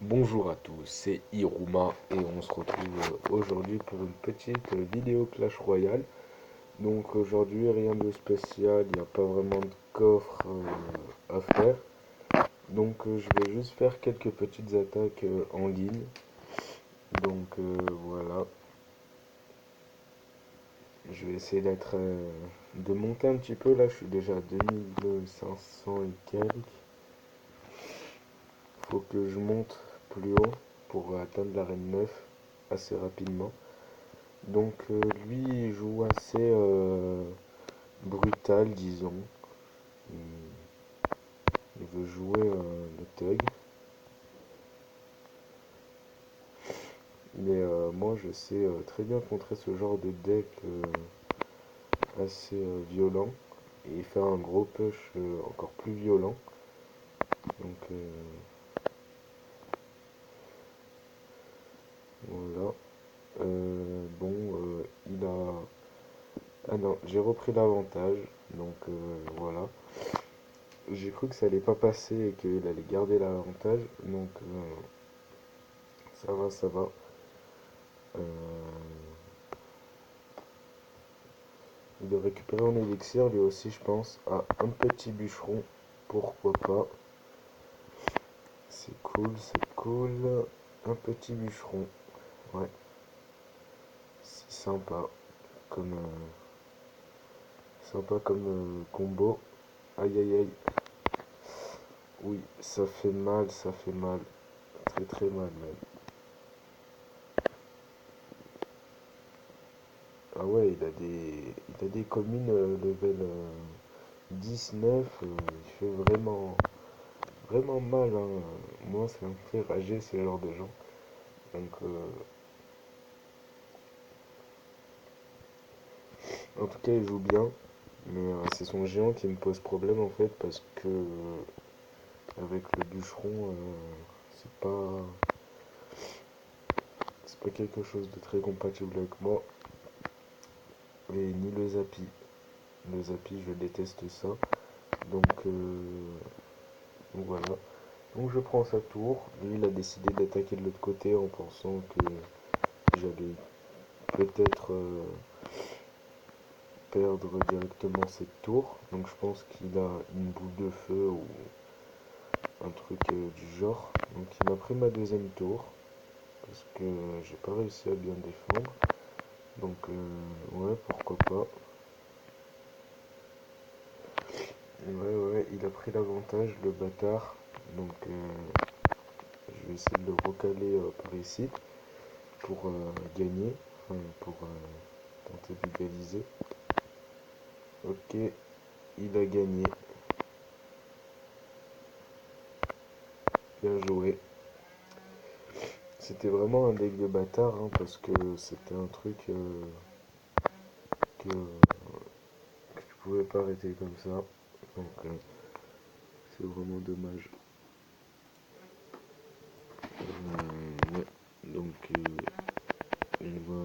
Bonjour à tous, c'est Iruma et on se retrouve aujourd'hui pour une petite vidéo Clash Royale. Donc aujourd'hui rien de spécial, il n'y a pas vraiment de coffre à faire. Donc je vais juste faire quelques petites attaques en ligne. Donc voilà, je vais essayer de monter un petit peu. Là je suis déjà à 2500 et quelques. Faut que je monte plus haut pour atteindre l'arène 9 assez rapidement. Donc lui il joue assez brutal, disons. Il, il veut jouer le thug. Mais moi je sais très bien contrer ce genre de deck assez violent. Et faire un gros push encore plus violent. Donc voilà. Bon, il a... Ah non, j'ai repris l'avantage. Donc voilà. J'ai cru que ça allait pas passer et qu'il allait garder l'avantage. Donc ça va, ça va. Euh, il doit récupérer en élixir lui aussi, je pense. Ah, un petit bûcheron, pourquoi pas. C'est cool, c'est cool. Un petit bûcheron, ouais, c'est sympa comme combo. Aïe aïe aïe, oui, ça fait mal, ça fait mal. Très très mal même. Ah ouais, il a des communes level 19, il fait vraiment mal, hein. Moi, ça me fait rager ce genre de gens. Donc, en tout cas, il joue bien. Mais c'est son géant qui me pose problème en fait parce que avec le bûcheron, c'est pas c'est pas quelque chose de très compatible avec moi. Et ni le Zapi. Le Zapi, je déteste ça. Donc, donc voilà. Donc je prends sa tour. Lui, il a décidé d'attaquer de l'autre côté en pensant que j'allais peut-être perdre directement cette tour. Donc je pense qu'il a une boule de feu ou un truc du genre. Donc il m'a pris ma deuxième tour parce que j'ai pas réussi à bien défendre. Donc ouais, pourquoi pas. Ouais, il a pris l'avantage, le bâtard. Donc je vais essayer de le recaler par ici pour gagner, enfin pour tenter d'égaliser. Ok, il a gagné. Bien joué. C'était vraiment un deck de bâtard hein, parce que c'était un truc que je pouvais pas arrêter comme ça. Donc c'est vraiment dommage. Ouais. Donc on va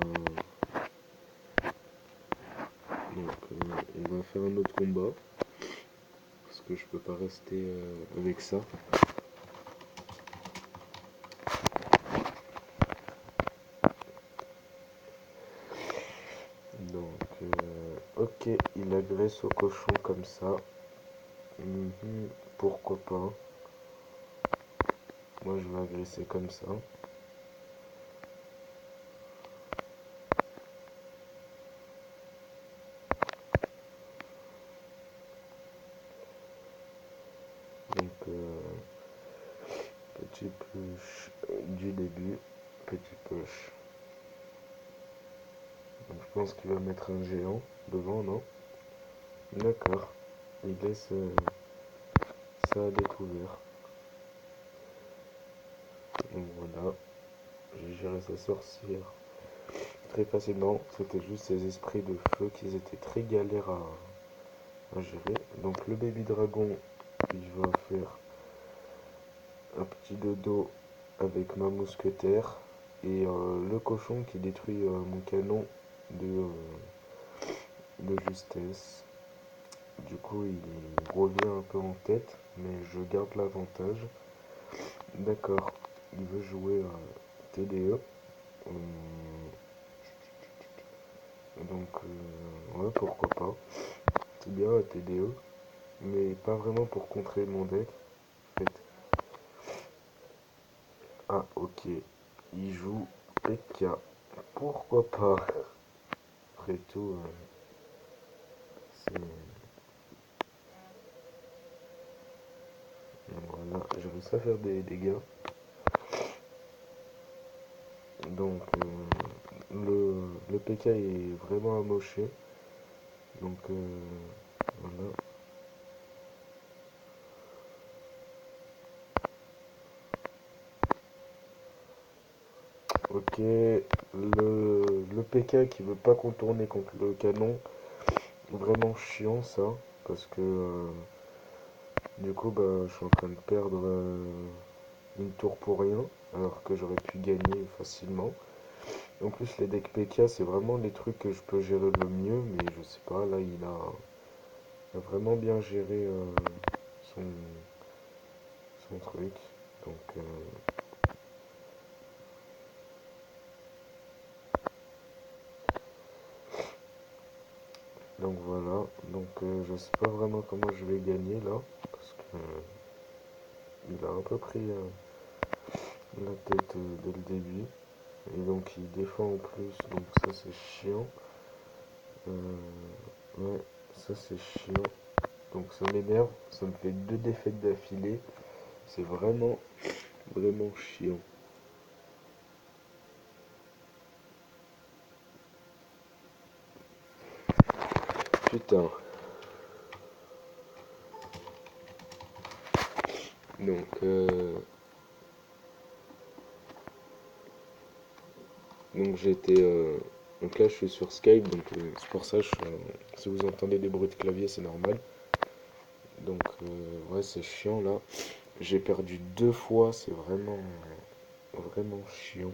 on va faire un autre combat parce que je peux pas rester avec ça. Donc ok, il agresse au cochon comme ça. Mhm, pourquoi pas. Moi je vais agresser comme ça. Donc petit push du début. Petit push. Donc, je pense qu'il va mettre un géant devant, non? D'accord. Il laisse ça à découvert. Donc voilà. J'ai géré sa sorcière très facilement. C'était juste ces esprits de feu qui étaient très galères à gérer. Donc le baby dragon, il va faire un petit dodo avec ma mousquetaire. Et le cochon qui détruit mon canon de justesse. Du coup, il revient un peu en tête, mais je garde l'avantage. D'accord. il veut jouer TDE. Donc, ouais, pourquoi pas. C'est bien la TDE, mais pas vraiment pour contrer mon deck. En fait. Ah, ok. Il joue PK. Pourquoi pas? Après tout, c'est. Voilà, j'ai réussi à faire des dégâts. Donc, le PK est vraiment amoché. Donc, voilà. Ok, le PK qui veut pas contourner contre le canon, vraiment chiant ça, parce que du coup bah, je suis en train de perdre une tour pour rien, alors que j'aurais pu gagner facilement. En plus les decks PK c'est vraiment les trucs que je peux gérer le mieux, mais je sais pas, là il a vraiment bien géré son, son truc, donc voilà, donc je sais pas vraiment comment je vais gagner là, parce que il a un peu pris la tête dès le début. Et donc il défend en plus, donc ça c'est chiant. Ouais, ça c'est chiant. Donc ça m'énerve, ça me fait deux défaites d'affilée. C'est vraiment, vraiment chiant. Putain. Donc, j'étais. Donc là je suis sur Skype, donc c'est pour ça, si vous entendez des bruits de clavier, c'est normal. Donc ouais, c'est chiant là. J'ai perdu deux fois, c'est vraiment, vraiment chiant.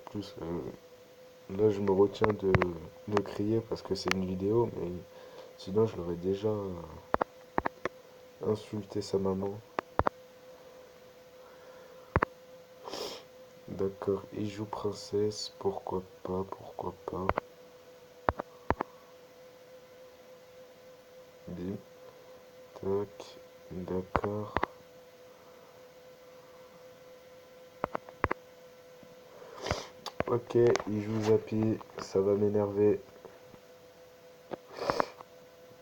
En plus, là, je me retiens de crier parce que c'est une vidéo, mais sinon, je l'aurais déjà insulté sa maman. D'accord, il joue princesse, pourquoi pas, pourquoi pas. Bim, tac, d'accord. Ok, il joue Zappy, ça va m'énerver.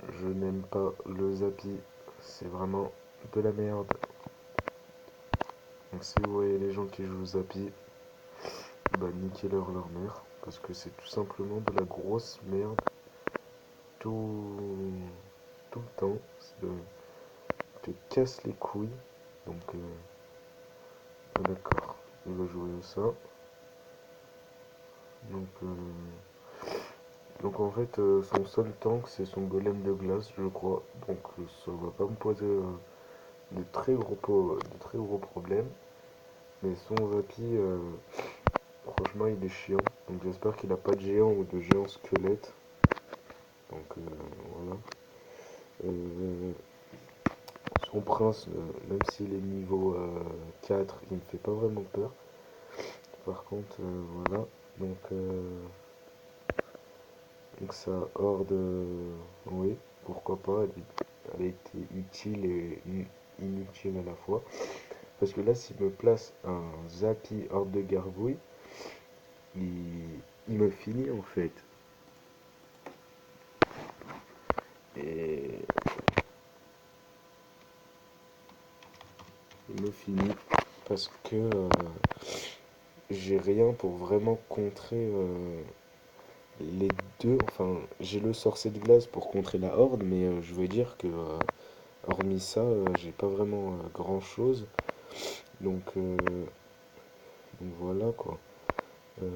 Je n'aime pas le Zappy, c'est vraiment de la merde. Donc si vous voyez les gens qui jouent Zappy, bah niquez leur mère, parce que c'est tout simplement de la grosse merde. Tout, tout le temps, ça te casse les couilles. Donc, ah, d'accord, il va jouer ça. Donc, en fait, son seul tank c'est son golem de glace, je crois. Donc, ça va pas me poser de très gros problèmes. Mais son Zappy, franchement, il est chiant. Donc, j'espère qu'il a pas de géant ou de géant squelette. Donc, voilà. Euh, Son prince, même s'il est niveau 4, il me fait pas vraiment peur. Par contre, voilà. Donc, sa horde, oui, pourquoi pas. Elle a été utile et inutile à la fois. Parce que là, s'il me place un Zappy horde de gargouille, il me finit en fait. Et il me finit parce que j'ai rien pour vraiment contrer les deux. Enfin, j'ai le sorcier de glace pour contrer la horde, mais je veux dire que hormis ça, j'ai pas vraiment grand chose. Donc, voilà quoi. Euh,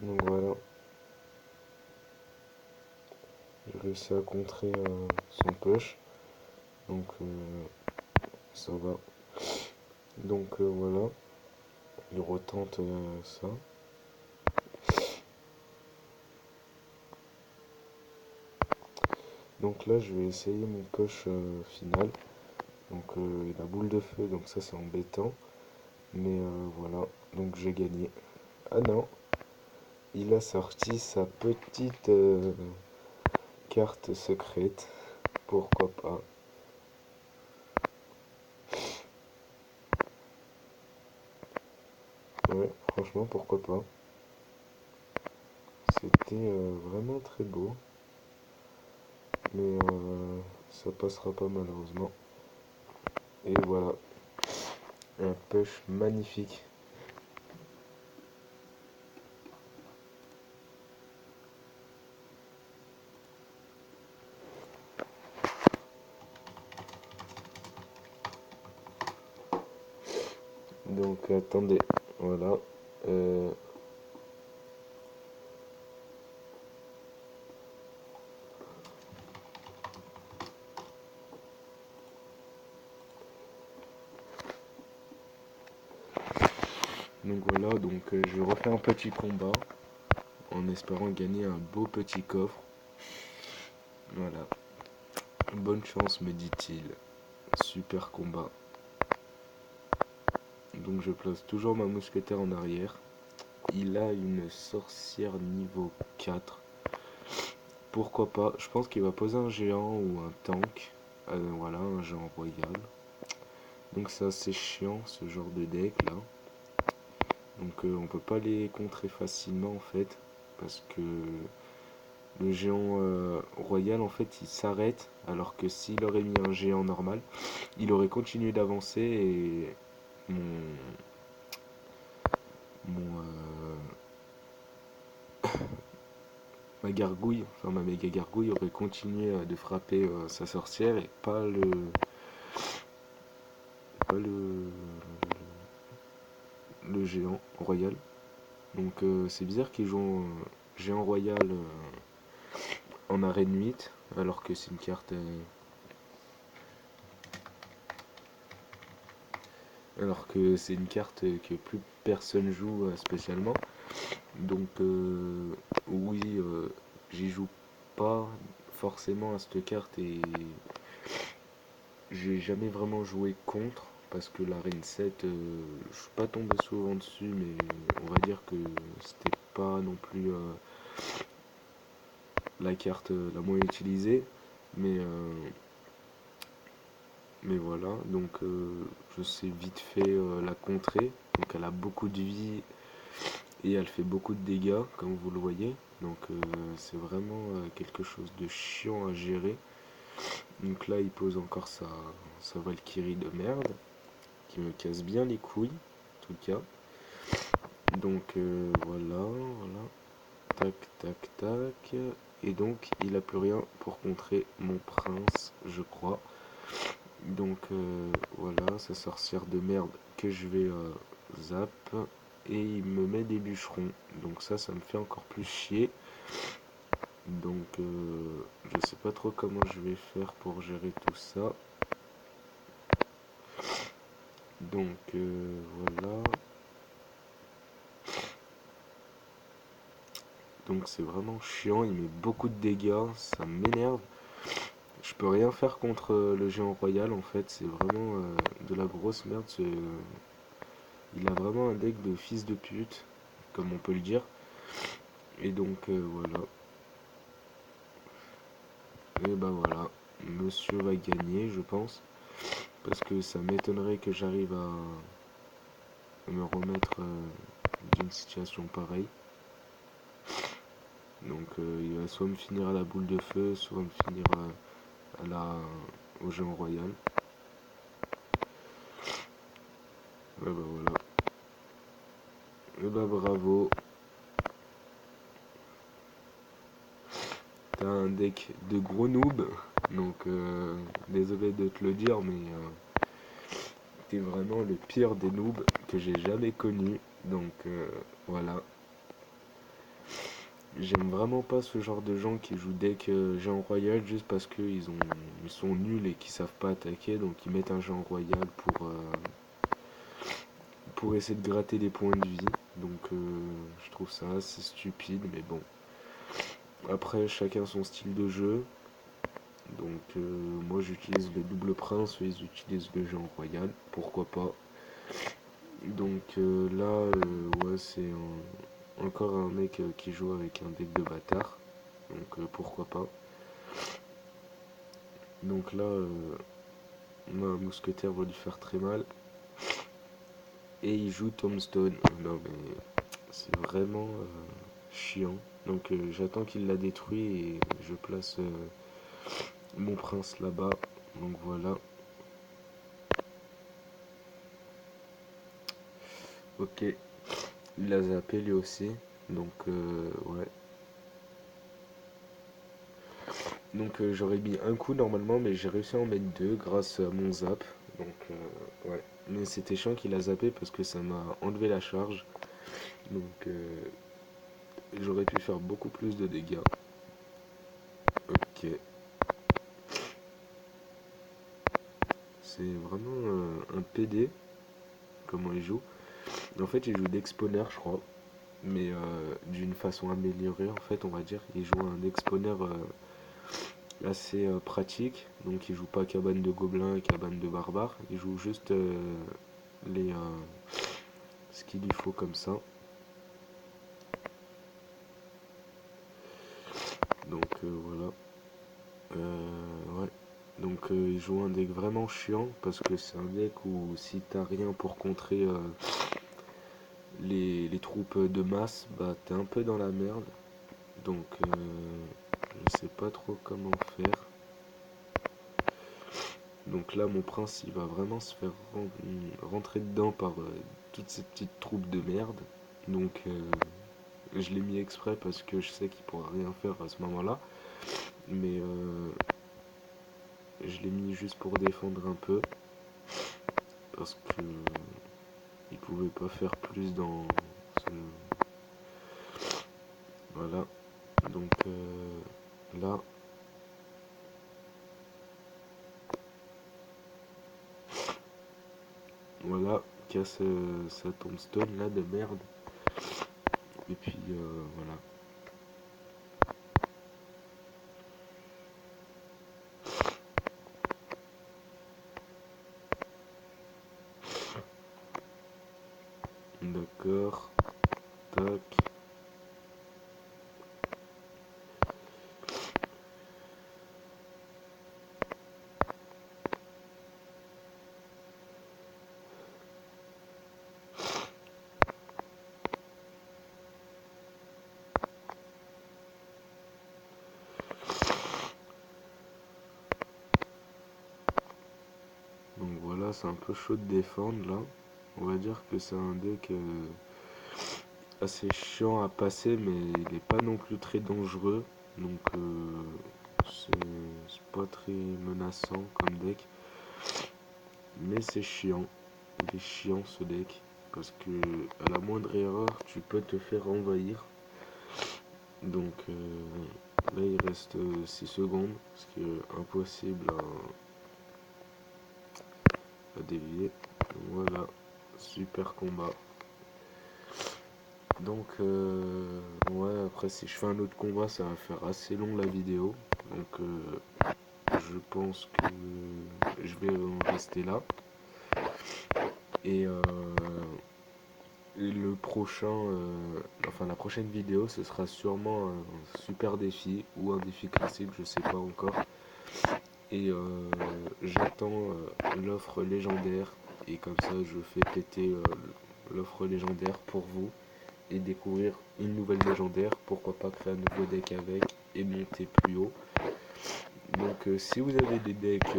donc voilà, j'ai réussi à contrer son push. donc ça va. Donc voilà, il retente ça. Donc là, je vais essayer mon push final. Donc la boule de feu, donc ça c'est embêtant. Mais voilà, donc j'ai gagné. Ah non, il a sorti sa petite carte secrète. Pourquoi pas. Ouais, franchement, pourquoi pas. C'était vraiment très beau. Mais ça passera pas malheureusement. Et voilà, un push magnifique. Donc attendez, voilà. Euh, donc voilà, donc je refais un petit combat en espérant gagner un beau petit coffre. Voilà. Bonne chance, me dit-il. Super combat. Donc je place toujours ma mousquetaire en arrière. Il a une sorcière niveau 4. Pourquoi pas? Je pense qu'il va poser un géant ou un tank. Voilà, un géant royal. Donc c'est assez chiant ce genre de deck là. Donc on peut pas les contrer facilement en fait. Parce que le géant royal en fait il s'arrête. Alors que s'il aurait mis un géant normal, il aurait continué d'avancer et mon, mon ma gargouille, enfin ma méga gargouille aurait continué de frapper sa sorcière et pas le géant royal. Donc c'est bizarre qu'ils jouent géant royal en arène 8 alors que c'est une carte que plus personne joue spécialement. Donc oui, j'y joue pas forcément à cette carte et j'ai jamais vraiment joué contre parce que l'arène 7, je suis pas tombé souvent dessus, mais on va dire que c'était pas non plus la carte la moins utilisée. Mais, mais voilà, donc je sais vite fait la contrer. Donc elle a beaucoup de vie et elle fait beaucoup de dégâts, comme vous le voyez. Donc c'est vraiment quelque chose de chiant à gérer. Donc là, il pose encore sa Valkyrie de merde, qui me casse bien les couilles, en tout cas. Donc voilà, voilà. Tac, tac, tac. Et donc, il n'a plus rien pour contrer mon prince, je crois. Donc voilà, sa sorcière de merde que je vais zap. Et il me met des bûcherons. Donc ça me fait encore plus chier. Donc je sais pas trop comment je vais faire pour gérer tout ça. Donc voilà. Donc c'est vraiment chiant, il met beaucoup de dégâts, ça m'énerve. Je peux rien faire contre le géant royal en fait, c'est vraiment de la grosse merde. Il a vraiment un deck de fils de pute, comme on peut le dire. Et donc voilà. Et bah voilà, monsieur va gagner je pense. Parce que ça m'étonnerait que j'arrive à me remettre d'une situation pareille. Donc il va soit me finir à la boule de feu, soit me finir au géant royal. Ouais, bah voilà. Et bah bravo. T'as un deck de gros noobs. Donc désolé de te le dire, mais t'es vraiment le pire des noobs que j'ai jamais connu. Donc voilà. J'aime vraiment pas ce genre de gens qui jouent deck géant royal juste parce qu'ils ont ils sont nuls et qui savent pas attaquer, donc ils mettent un Géant Royal pour essayer de gratter des points de vie. Donc je trouve ça assez stupide, mais bon. Après, chacun son style de jeu. Donc moi j'utilise le double prince, eux ils utilisent le Géant Royal, pourquoi pas. Donc là, ouais, c'est encore un mec qui joue avec un deck de bâtard. Donc pourquoi pas. Donc là, ma mousquetaire va lui faire très mal. Et il joue Tombstone. Non mais c'est vraiment chiant. Donc j'attends qu'il la détruit et je place mon prince là-bas. Donc voilà. Ok. Il l'a zappé lui aussi. Donc ouais. Donc j'aurais mis un coup normalement, mais j'ai réussi à en mettre deux grâce à mon zap. Donc ouais. Mais c'était chiant qu'il a zappé parce que ça m'a enlevé la charge. Donc j'aurais pu faire beaucoup plus de dégâts. Ok. C'est vraiment un PD, comment il joue. En fait, il joue d'exponeur, je crois. Mais d'une façon améliorée, en fait, on va dire. Il joue un exponeur assez pratique. Donc, il joue pas cabane de gobelins et cabane de barbares. Il joue juste les ce qu'il lui faut comme ça. Donc, voilà. Ouais. Donc il joue un deck vraiment chiant parce que c'est un deck où si t'as rien pour contrer les troupes de masse, bah t'es un peu dans la merde. Donc je sais pas trop comment faire. Donc là mon prince il va vraiment se faire rentrer dedans par toutes ces petites troupes de merde. Donc je l'ai mis exprès parce que je sais qu'il pourra rien faire à ce moment-là. Mais je l'ai mis juste pour défendre un peu. Parce que il pouvait pas faire plus dans ce... Voilà. Donc là, voilà, casse sa tombstone là de merde. Et puis voilà. D'accord. Tac. Donc voilà, c'est un peu chaud de défendre là. On va dire que c'est un deck assez chiant à passer, mais il n'est pas non plus très dangereux. Donc c'est pas très menaçant comme deck. Mais c'est chiant. Il est chiant ce deck. Parce que à la moindre erreur, tu peux te faire envahir. Donc là il reste 6 secondes, ce qui est impossible à dévier. Voilà, super combat. Donc ouais, après si je fais un autre combat ça va faire assez long la vidéo. Donc je pense que je vais en rester là. Et le prochain, enfin la prochaine vidéo, ce sera sûrement un super défi ou un défi classique, je sais pas encore. Et j'attends l'offre légendaire et comme ça je fais péter l'offre légendaire pour vous et découvrir une nouvelle légendaire. Pourquoi pas créer un nouveau deck avec et monter plus haut. Donc si vous avez des decks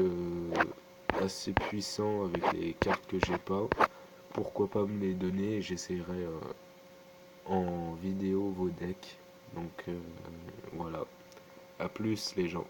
assez puissants avec les cartes que j'ai pas, pourquoi pas me les donner et j'essaierai en vidéo vos decks. Donc voilà. À plus les gens.